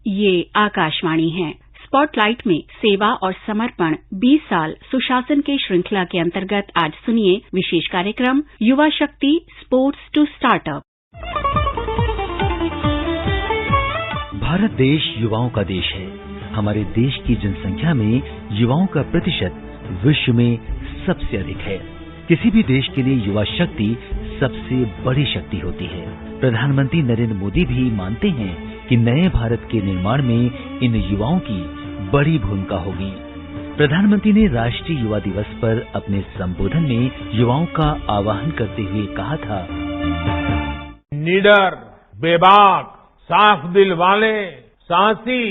ये आकाशवाणी है। स्पॉटलाइट में सेवा और समर्पण 20 साल सुशासन के श्रृंखला के अंतर्गत आज सुनिए विशेष कार्यक्रम युवा शक्ति स्पोर्ट्स टू स्टार्टअप। भारत देश युवाओं का देश है। हमारे देश की जनसंख्या में युवाओं का प्रतिशत विश्व में सबसे अधिक है। किसी भी देश के लिए युवा शक्ति सबसे बड़ी शक्ति होती है। प्रधानमंत्री नरेंद्र मोदी भी मानते हैं कि नए भारत के निर्माण में इन युवाओं की बड़ी भूमिका होगी। प्रधानमंत्री ने राष्ट्रीय युवा दिवस पर अपने संबोधन में युवाओं का आह्वान करते हुए कहा था, निडर, बेबाक, साफ दिल वाले, साहसी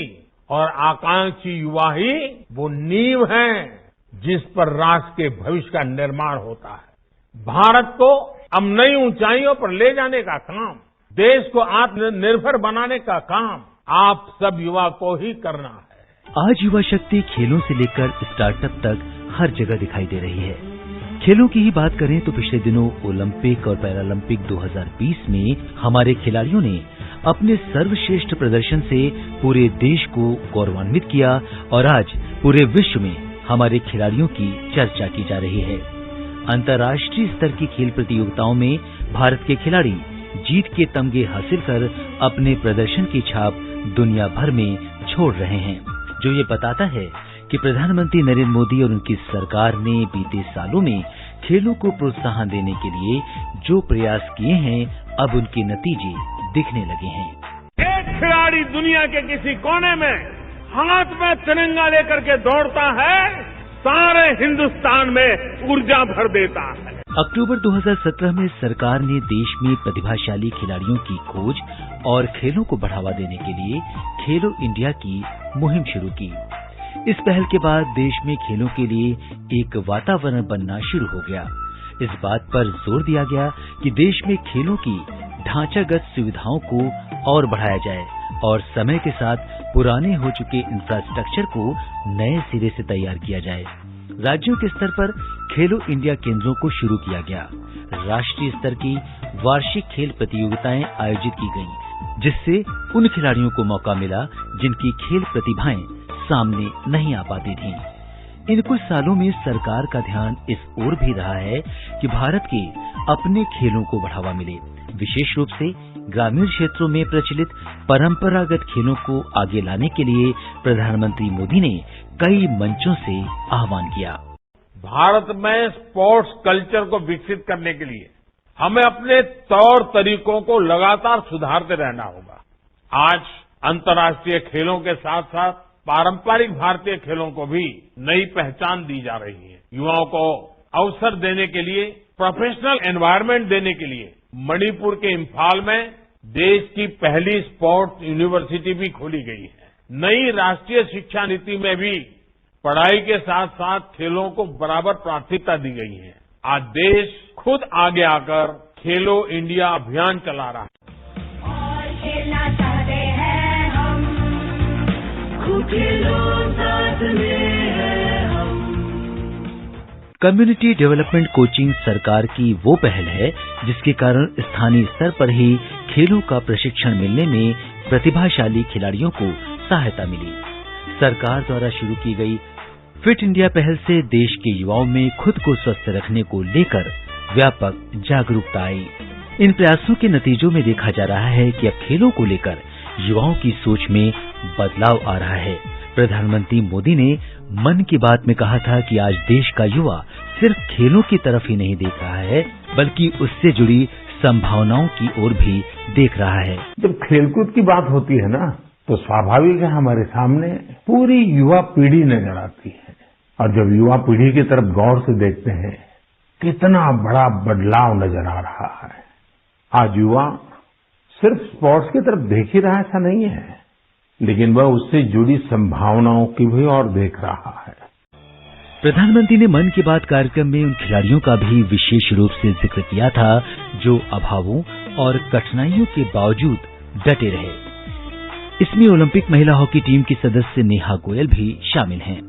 और आकांक्षी युवा ही वो नींव हैं जिस पर राष्ट्र के भविष्य का निर्माण होता है। भारत को अब नई ऊंचाइयों पर ले जाने का काम, देश को आत्मनिर्भर बनाने का काम आप सब युवा को ही करना है। आज युवा शक्ति खेलों से लेकर स्टार्टअप तक हर जगह दिखाई दे रही है। खेलों की ही बात करें तो पिछले दिनों ओलंपिक और पैरालंपिक 2020 में हमारे खिलाड़ियों ने अपने सर्वश्रेष्ठ प्रदर्शन से पूरे देश को गौरवान्वित किया और आज पूरे विश्व में हमारे खिलाड़ियों की चर्चा की जा रही है। अंतर्राष्ट्रीय स्तर की खेल प्रतियोगिताओं में भारत के खिलाड़ी जीत के तमगे हासिल कर अपने प्रदर्शन की छाप दुनिया भर में छोड़ रहे हैं, जो ये बताता है कि प्रधानमंत्री नरेंद्र मोदी और उनकी सरकार ने बीते सालों में खेलों को प्रोत्साहन देने के लिए जो प्रयास किए हैं, अब उनके नतीजे दिखने लगे हैं। एक खिलाड़ी दुनिया के किसी कोने में हाथ में तिरंगा लेकर के दौड़ता है, सारे हिंदुस्तान में ऊर्जा भर देता है। अक्टूबर 2017 में सरकार ने देश में प्रतिभाशाली खिलाड़ियों की खोज और खेलों को बढ़ावा देने के लिए खेलो इंडिया की मुहिम शुरू की। इस पहल के बाद देश में खेलों के लिए एक वातावरण बनना शुरू हो गया। इस बात पर जोर दिया गया कि देश में खेलों की ढांचागत सुविधाओं को और बढ़ाया जाए और समय के साथ पुराने हो चुके इंफ्रास्ट्रक्चर को नए सिरे से तैयार किया जाए। राज्यों के स्तर पर खेलो इंडिया केंद्रों को शुरू किया गया। राष्ट्रीय स्तर की वार्षिक खेल प्रतियोगिताएं आयोजित की गईं, जिससे उन खिलाड़ियों को मौका मिला जिनकी खेल प्रतिभाएं सामने नहीं आ पाती थीं। इन कुछ सालों में सरकार का ध्यान इस ओर भी रहा है कि भारत के अपने खेलों को बढ़ावा मिले। विशेष रूप से ग्रामीण क्षेत्रों में प्रचलित परंपरागत खेलों को आगे लाने के लिए प्रधानमंत्री मोदी ने कई मंचों से आह्वान किया। भारत में स्पोर्ट्स कल्चर को विकसित करने के लिए हमें अपने तौर तरीकों को लगातार सुधारते रहना होगा। आज अंतर्राष्ट्रीय खेलों के साथ साथ पारंपरिक भारतीय खेलों को भी नई पहचान दी जा रही है। युवाओं को अवसर देने के लिए, प्रोफेशनल एनवायरनमेंट देने के लिए मणिपुर के इम्फाल में देश की पहली स्पोर्ट्स यूनिवर्सिटी भी खोली गई है। नई राष्ट्रीय शिक्षा नीति में भी पढ़ाई के साथ साथ खेलों को बराबर प्राथमिकता दी गई है। आज देश खुद आगे आकर खेलो इंडिया अभियान चला रहा है। और खेलना चाहते हैं हम, खेलो साथ में है हम। कम्युनिटी डेवलपमेंट कोचिंग सरकार की वो पहल है जिसके कारण स्थानीय स्तर पर ही खेलों का प्रशिक्षण मिलने में प्रतिभाशाली खिलाड़ियों को सहायता मिली। सरकार द्वारा शुरू की गई फिट इंडिया पहल से देश के युवाओं में खुद को स्वस्थ रखने को लेकर व्यापक जागरूकता आई। इन प्रयासों के नतीजों में देखा जा रहा है कि अब खेलों को लेकर युवाओं की सोच में बदलाव आ रहा है। प्रधानमंत्री मोदी ने मन की बात में कहा था कि आज देश का युवा सिर्फ खेलों की तरफ ही नहीं देख रहा है, बल्कि उससे जुड़ी संभावनाओं की ओर भी देख रहा है। जब खेलकूद की बात होती है ना, तो स्वाभाविक है हमारे सामने पूरी युवा पीढ़ी नजर आती है। और जब युवा पीढ़ी की तरफ गौर से देखते हैं, कितना बड़ा बदलाव नजर आ रहा है। आज युवा सिर्फ स्पोर्ट्स की तरफ देख ही रहा है ऐसा नहीं है, लेकिन वह उससे जुड़ी संभावनाओं की भी और देख रहा है। प्रधानमंत्री ने मन की बात कार्यक्रम में उन खिलाड़ियों का भी विशेष रूप से जिक्र किया था जो अभावों और कठिनाइयों के बावजूद डटे रहे। इसमें ओलंपिक महिला हॉकी टीम की सदस्य नेहा गोयल भी शामिल हैं।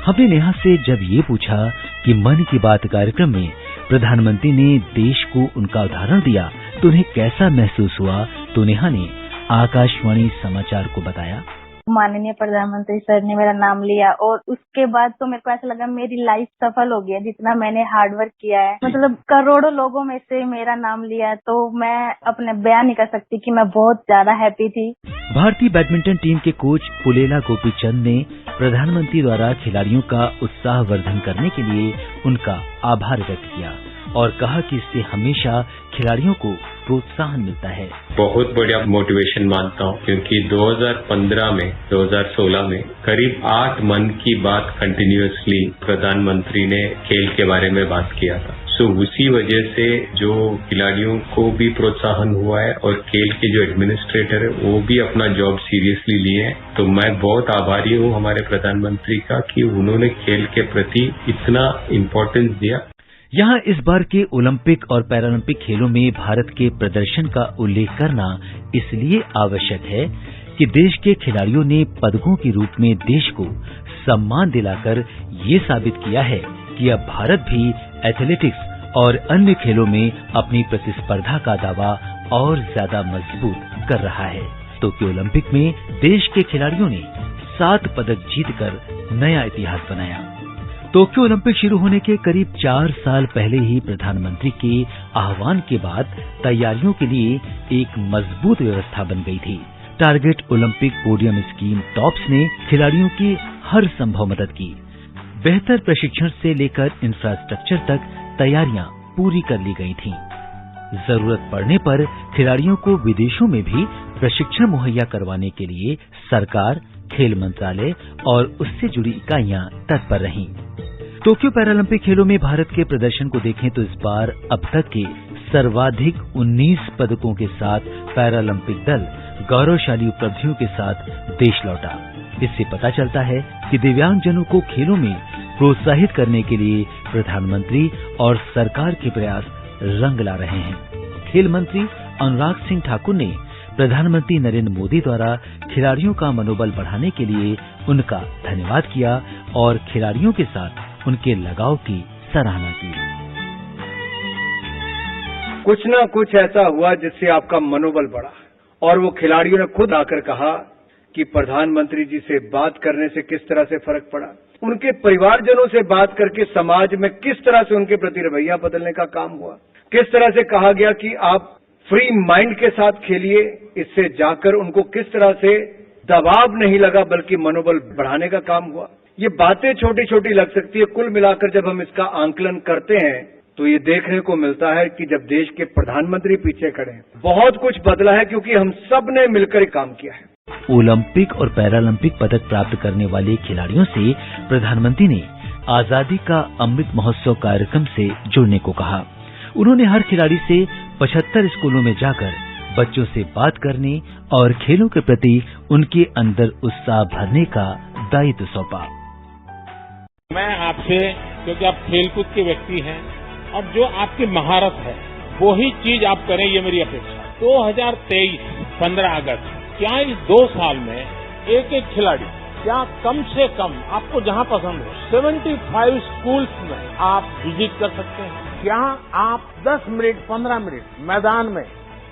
हमने नेहा से जब ये पूछा कि मन की बात कार्यक्रम में प्रधानमंत्री ने देश को उनका उदाहरण दिया तो उन्हें कैसा महसूस हुआ, तो नेहा ने आकाशवाणी समाचार को बताया। माननीय प्रधानमंत्री सर ने मेरा नाम लिया और उसके बाद तो मेरे को ऐसा लगा मेरी लाइफ सफल हो गई, जितना मैंने हार्ड वर्क किया है। मतलब करोड़ों लोगों में से मेरा नाम लिया, तो मैं अपने बयान नहीं कर सकती कि मैं बहुत ज्यादा हैप्पी थी। भारतीय बैडमिंटन टीम के कोच पुलेला गोपीचंद ने प्रधानमंत्री द्वारा खिलाड़ियों का उत्साहवर्धन करने के लिए उनका आभार व्यक्त किया और कहा कि इससे हमेशा खिलाड़ियों को प्रोत्साहन मिलता है। बहुत बढ़िया मोटिवेशन मानता हूँ, क्योंकि 2015 में 2016 में करीब 8 मन की बात कंटिन्यूअसली प्रधानमंत्री ने खेल के बारे में बात किया था। उसी वजह से जो खिलाड़ियों को भी प्रोत्साहन हुआ है और खेल के जो एडमिनिस्ट्रेटर है वो भी अपना जॉब सीरियसली लिए हैं। तो मैं बहुत आभारी हूँ हमारे प्रधानमंत्री का कि उन्होंने खेल के प्रति इतना इम्पोर्टेंस दिया। यहाँ इस बार के ओलंपिक और पैरालंपिक खेलों में भारत के प्रदर्शन का उल्लेख करना इसलिए आवश्यक है कि देश के खिलाड़ियों ने पदकों के रूप में देश को सम्मान दिलाकर ये साबित किया है कि अब भारत भी एथलेटिक्स और अन्य खेलों में अपनी प्रतिस्पर्धा का दावा और ज्यादा मजबूत कर रहा है। टोक्यो ओलंपिक में देश के खिलाड़ियों ने 7 पदक जीतकर नया इतिहास बनाया। टोक्यो ओलंपिक शुरू होने के करीब 4 साल पहले ही प्रधानमंत्री के आह्वान के बाद तैयारियों के लिए एक मजबूत व्यवस्था बन गई थी। Target Olympic podium scheme tops ने खिलाड़ियों की हर संभव मदद की। बेहतर प्रशिक्षण से लेकर इंफ्रास्ट्रक्चर तक तैयारियां पूरी कर ली गई थीं। जरूरत पड़ने पर खिलाड़ियों को विदेशों में भी प्रशिक्षण मुहैया करवाने के लिए सरकार, खेल मंत्रालय और उससे जुड़ी इकाइयां तत्पर रहीं। टोक्यो पैरालंपिक खेलों में भारत के प्रदर्शन को देखें तो इस बार अब तक के सर्वाधिक 19 पदकों के साथ पैरालंपिक दल गौरवशाली उपलब्धियों के साथ देश लौटा। इससे पता चलता है कि दिव्यांगजनों को खेलों में प्रोत्साहित करने के लिए प्रधानमंत्री और सरकार के प्रयास रंग ला रहे हैं। खेल मंत्री अनुराग सिंह ठाकुर ने प्रधानमंत्री नरेंद्र मोदी द्वारा खिलाड़ियों का मनोबल बढ़ाने के लिए उनका धन्यवाद किया और खिलाड़ियों के साथ उनके लगाव की सराहना की। कुछ न कुछ ऐसा हुआ जिससे आपका मनोबल बढ़ा और वो खिलाड़ियों ने खुद आकर कहा कि प्रधानमंत्री जी से बात करने से किस तरह से फर्क पड़ा, उनके परिवारजनों से बात करके समाज में किस तरह से उनके प्रति रवैया बदलने का काम हुआ, किस तरह से कहा गया कि आप फ्री माइंड के साथ खेलिए, इससे जाकर उनको किस तरह से दबाव नहीं लगा बल्कि मनोबल बढ़ाने का काम हुआ। ये बातें छोटी छोटी लग सकती है, कुल मिलाकर जब हम इसका आंकलन करते हैं तो ये देखने को मिलता है कि जब देश के प्रधानमंत्री पीछे खड़े हैं बहुत कुछ बदला है, क्योंकि हम सब ने मिलकर काम किया है। ओलंपिक और पैरालंपिक पदक प्राप्त करने वाले खिलाड़ियों से प्रधानमंत्री ने आजादी का अमृत महोत्सव कार्यक्रम से जुड़ने को कहा। उन्होंने हर खिलाड़ी से 75 स्कूलों में जाकर बच्चों से बात करने और खेलों के प्रति उनके अंदर उत्साह भरने का दायित्व सौंपा। मैं आपसे, क्योंकि आप खेलकूद के व्यक्ति हैं और जो आपकी महारत है वो ही चीज आप करें, ये मेरी अपेक्षा। 2023 15 अगस्त क्या इस 2 साल में एक एक खिलाड़ी क्या कम से कम आपको जहां पसंद हो 75 स्कूल्स में आप विजिट कर सकते हैं। क्या आप 10 मिनट 15 मिनट मैदान में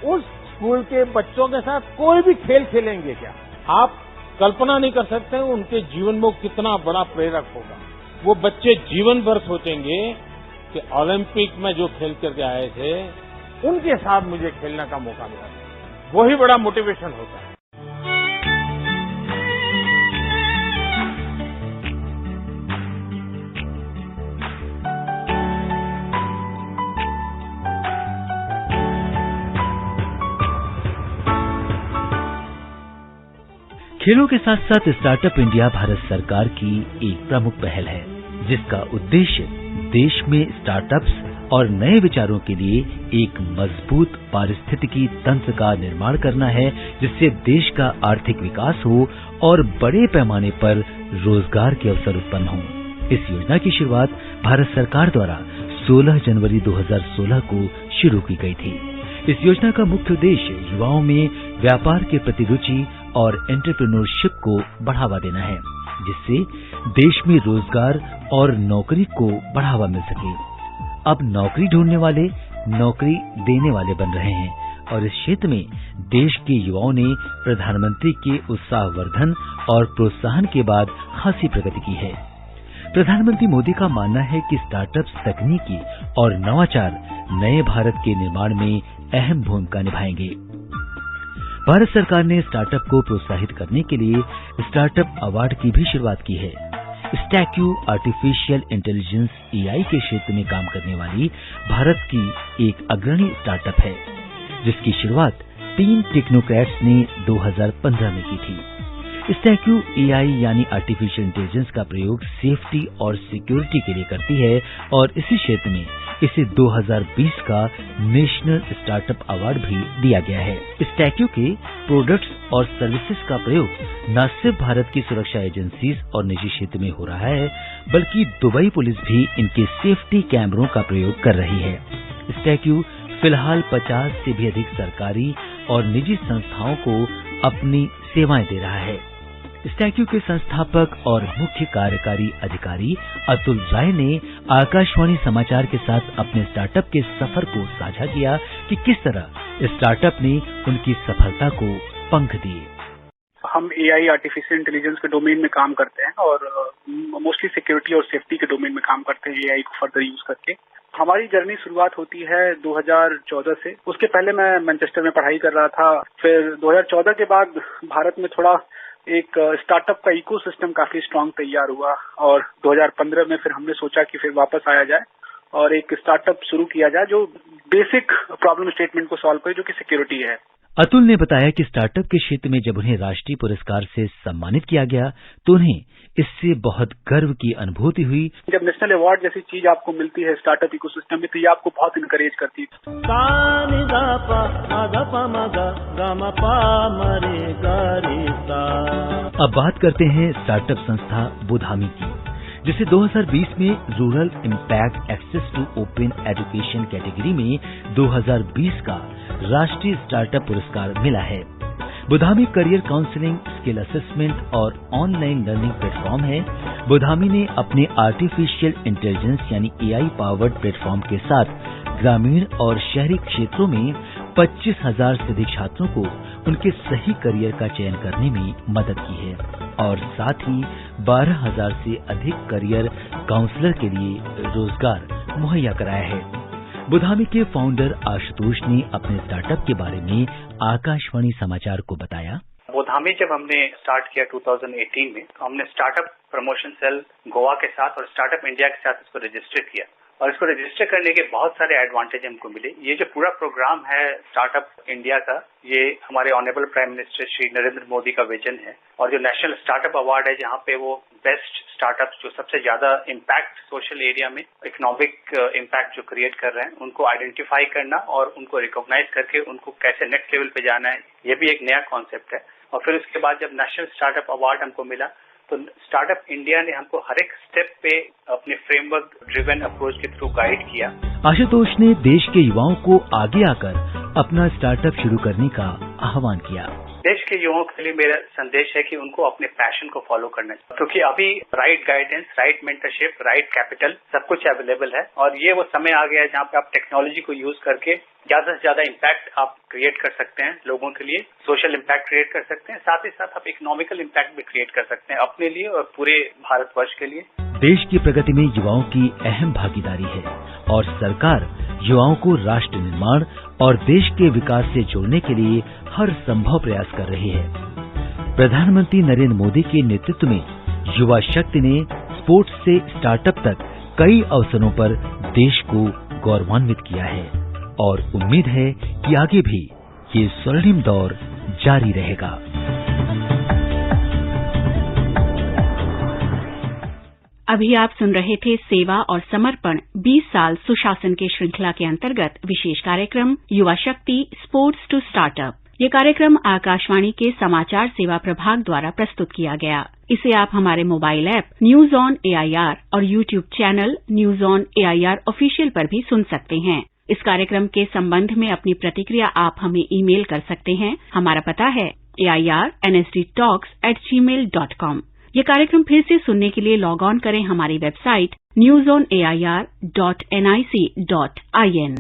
उस स्कूल के बच्चों के साथ कोई भी खेल खेलेंगे क्या? आप कल्पना नहीं कर सकते उनके जीवन में कितना बड़ा प्रेरक होगा। वो बच्चे जीवन भर सोचेंगे कि ओलंपिक में जो खेल करके आए थे उनके साथ मुझे खेलने का मौका मिला, वही बड़ा मोटिवेशन होता है। खेलों के साथ साथ स्टार्टअप इंडिया भारत सरकार की एक प्रमुख पहल है, जिसका उद्देश्य देश में स्टार्टअप्स और नए विचारों के लिए एक मजबूत पारिस्थितिकी तंत्र का निर्माण करना है, जिससे देश का आर्थिक विकास हो और बड़े पैमाने पर रोजगार के अवसर उत्पन्न हों। इस योजना की शुरुआत भारत सरकार द्वारा 16 जनवरी 2016 को शुरू की गई थी। इस योजना का मुख्य उद्देश्य युवाओं में व्यापार के प्रति रुचि और एंटरप्रेन्योरशिप को बढ़ावा देना है, जिससे देश में रोजगार और नौकरी को बढ़ावा मिल सके। अब नौकरी ढूंढने वाले नौकरी देने वाले बन रहे हैं और इस क्षेत्र में देश के युवाओं ने प्रधानमंत्री के उत्साहवर्धन और प्रोत्साहन के बाद खासी प्रगति की है। प्रधानमंत्री मोदी का मानना है कि स्टार्टअप्स तकनीकी और नवाचार नए भारत के निर्माण में अहम भूमिका निभाएंगे। भारत सरकार ने स्टार्टअप को प्रोत्साहित करने के लिए स्टार्टअप अवार्ड की भी शुरुआत की है। स्टैक्यू आर्टिफिशियल इंटेलिजेंस AI के क्षेत्र में काम करने वाली भारत की एक अग्रणी स्टार्टअप है, जिसकी शुरुआत 3 टेक्नोक्रेट्स ने 2015 में की थी। स्टैक्यू AI यानी आर्टिफिशियल इंटेलिजेंस का प्रयोग सेफ्टी और सिक्योरिटी के लिए करती है और इसी क्षेत्र में इसे 2020 का नेशनल स्टार्टअप अवार्ड भी दिया गया है। स्टैक्यू के प्रोडक्ट्स और सर्विसेज का प्रयोग न सिर्फ भारत की सुरक्षा एजेंसीज और निजी क्षेत्र में हो रहा है, बल्कि दुबई पुलिस भी इनके सेफ्टी कैमरों का प्रयोग कर रही है। स्टैक्यू फिलहाल 50 से भी अधिक सरकारी और निजी संस्थाओं को अपनी सेवाएं दे रहा है। स्टैक्यू के संस्थापक और मुख्य कार्यकारी अधिकारी अतुल राय ने आकाशवाणी समाचार के साथ अपने स्टार्टअप के सफर को साझा किया कि किस तरह स्टार्टअप ने उनकी सफलता को पंख दिए। हम AI आर्टिफिशियल इंटेलिजेंस के डोमेन में काम करते हैं और मोस्टली सिक्योरिटी और सेफ्टी के डोमेन में काम करते हैं AI को फर्दर यूज करके। हमारी जर्नी शुरुआत होती है 2014 से। उसके पहले मैं मैनचेस्टर में पढ़ाई कर रहा था। फिर 2014 के बाद भारत में थोड़ा एक स्टार्टअप का इकोसिस्टम काफी स्ट्रांग तैयार हुआ और 2015 में फिर हमने सोचा कि फिर वापस आया जाए और एक स्टार्टअप शुरू किया जाए जो बेसिक प्रॉब्लम स्टेटमेंट को सॉल्व करे, जो कि सिक्योरिटी है। अतुल ने बताया कि स्टार्टअप के क्षेत्र में जब उन्हें राष्ट्रीय पुरस्कार से सम्मानित किया गया तो उन्हें इससे बहुत गर्व की अनुभूति हुई। जब नेशनल अवार्ड जैसी चीज आपको मिलती है स्टार्टअप इकोसिस्टम में, तो ये आपको बहुत इनकरेज करती है। अब बात करते हैं स्टार्टअप संस्था बुधामी की, जिसे 2020 में rural impact access to open education category में 2020 का राष्ट्रीय स्टार्टअप पुरस्कार मिला है। Budhami career counselling, skill assessment और ऑनलाइन लर्निंग प्लेटफॉर्म है। बुधामी ने अपने आर्टिफिशियल इंटेलिजेंस यानी AI पावर्ड प्लेटफॉर्म के साथ ग्रामीण और शहरी क्षेत्रों में 25,000 से अधिक छात्रों को उनके सही करियर का चयन करने में मदद की है और साथ ही 12,000 से अधिक करियर काउंसलर के लिए रोजगार मुहैया कराया है। बुधामी के फाउंडर आशुतोष ने अपने स्टार्टअप के बारे में आकाशवाणी समाचार को बताया। बुधामी जब हमने स्टार्ट किया 2018 में, तो हमने स्टार्टअप प्रमोशन सेल गोवा के साथ और स्टार्टअप इंडिया के साथ इसको रजिस्टर किया और इसको रजिस्टर करने के बहुत सारे एडवांटेज हमको मिले। ये जो पूरा प्रोग्राम है स्टार्टअप इंडिया का, ये हमारे honourable prime minister Shri Narendra Modi का विजन है और जो नेशनल स्टार्टअप अवार्ड है, जहाँ पे वो बेस्ट स्टार्टअप जो सबसे ज्यादा इम्पैक्ट सोशल एरिया में इकोनॉमिक इम्पैक्ट जो क्रिएट कर रहे हैं, उनको आइडेंटिफाई करना और उनको रिकॉग्नाइज करके उनको कैसे नेक्स्ट लेवल पे जाना है, ये भी एक नया कॉन्सेप्ट है। और फिर उसके बाद जब नेशनल स्टार्टअप अवार्ड हमको मिला, तो स्टार्टअप इंडिया ने हमको हर एक स्टेप पे अपने फ्रेमवर्क ड्रिवन अप्रोच के थ्रू गाइड किया। आशुतोष ने देश के युवाओं को आगे आकर अपना स्टार्टअप शुरू करने का आह्वान किया। देश के युवाओं के लिए मेरा संदेश है कि उनको अपने पैशन को फॉलो करना चाहिए, क्योंकि अभी right guidance, right mentorship, right capital सब कुछ अवेलेबल है और ये वो समय आ गया है जहाँ पे आप टेक्नोलॉजी को यूज करके ज्यादा से ज्यादा इम्पैक्ट आप क्रिएट कर सकते हैं लोगों के लिए, सोशल इम्पैक्ट क्रिएट कर सकते हैं, साथ ही साथ आप इकोनॉमिकल इम्पैक्ट भी क्रिएट कर सकते हैं अपने लिए और पूरे भारतवर्ष के लिए। देश की प्रगति में युवाओं की अहम भागीदारी है और सरकार युवाओं को राष्ट्र निर्माण और देश के विकास से जोड़ने के लिए हर संभव प्रयास कर रही है। प्रधानमंत्री नरेंद्र मोदी के नेतृत्व में युवा शक्ति ने स्पोर्ट्स से स्टार्टअप तक कई अवसरों पर देश को गौरवान्वित किया है और उम्मीद है कि आगे भी ये स्वर्णिम दौर जारी रहेगा। अभी आप सुन रहे थे सेवा और समर्पण 20 साल सुशासन के श्रृंखला के अंतर्गत विशेष कार्यक्रम युवा शक्ति स्पोर्ट्स टू स्टार्टअप। ये कार्यक्रम आकाशवाणी के समाचार सेवा प्रभाग द्वारा प्रस्तुत किया गया। इसे आप हमारे mobile app news on AIR और YouTube channel news on AIR official पर भी सुन सकते हैं। इस कार्यक्रम के संबंध में अपनी प्रतिक्रिया आप हमें ईमेल कर सकते हैं। हमारा पता है airnsdtalks@gmail.com। ये कार्यक्रम फिर से सुनने के लिए लॉग ऑन करें हमारी वेबसाइट newsonair.nic.in।